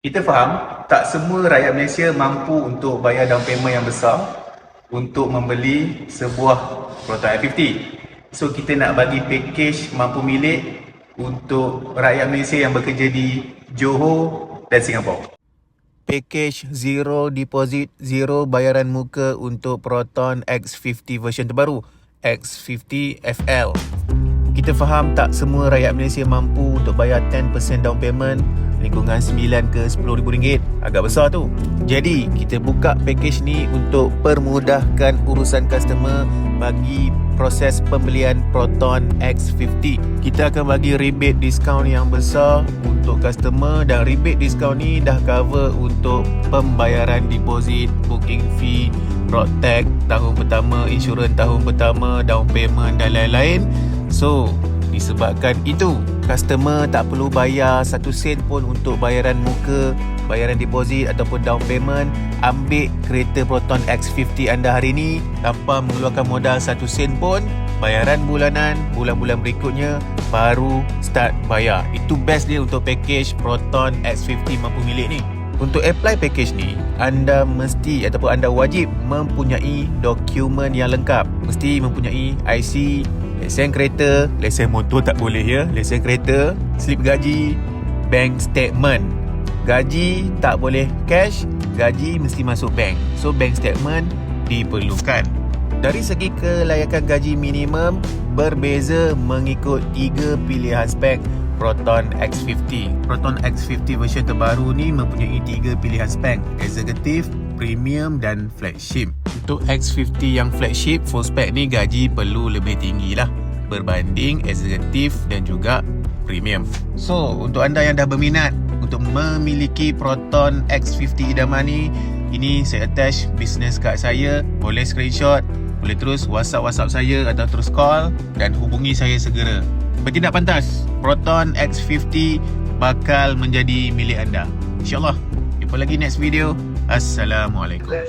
Kita faham tak semua rakyat Malaysia mampu untuk bayar down payment yang besar untuk membeli sebuah Proton X50. So kita nak bagi package mampu milik untuk rakyat Malaysia yang bekerja di Johor dan Singapura. Package zero deposit, zero bayaran muka untuk Proton X50 version terbaru, X50 FL. Kita faham tak semua rakyat Malaysia mampu untuk bayar 10% down payment, lingkungan 9 ke 10 ribu ringgit. Agak besar tu. Jadi kita buka package ni untuk permudahkan urusan customer bagi proses pembelian Proton X50. Kita akan bagi rebate diskaun yang besar untuk customer, dan rebate diskaun ni dah cover untuk pembayaran deposit, booking fee, road tax tahun pertama, insurans tahun pertama, down payment dan lain-lain. So, disebabkan itu, customer tak perlu bayar 1 sen pun untuk bayaran muka, bayaran deposit ataupun down payment. Ambil kereta Proton X50 anda hari ini tanpa mengeluarkan modal 1 sen pun. Bayaran bulanan, bulan-bulan berikutnya baru start bayar. Itu best dia untuk package Proton X50 mampu milik ni. Untuk apply package ni, anda mesti ataupun anda wajib mempunyai dokumen yang lengkap. Mesti mempunyai IC, lesen kereta, lesen motor tak boleh ya, lesen kereta, slip gaji, bank statement. Gaji tak boleh cash, gaji mesti masuk bank. So bank statement diperlukan. Dari segi kelayakan gaji minimum berbeza mengikut 3 pilihan spek Proton X50. Proton X50 version terbaru ni mempunyai 3 pilihan spek: executive, premium dan flagship. Untuk X50 yang flagship full spec ni gaji perlu lebih tinggi lah berbanding executive dan juga premium. So untuk anda yang dah berminat untuk memiliki Proton X50 idaman ni, ini saya attach business card saya. Boleh screenshot, boleh terus WhatsApp saya atau terus call dan hubungi saya segera. Bertindak pantas, Proton X50 bakal menjadi milik anda, InsyaAllah. Jumpa lagi next video. Assalamualaikum.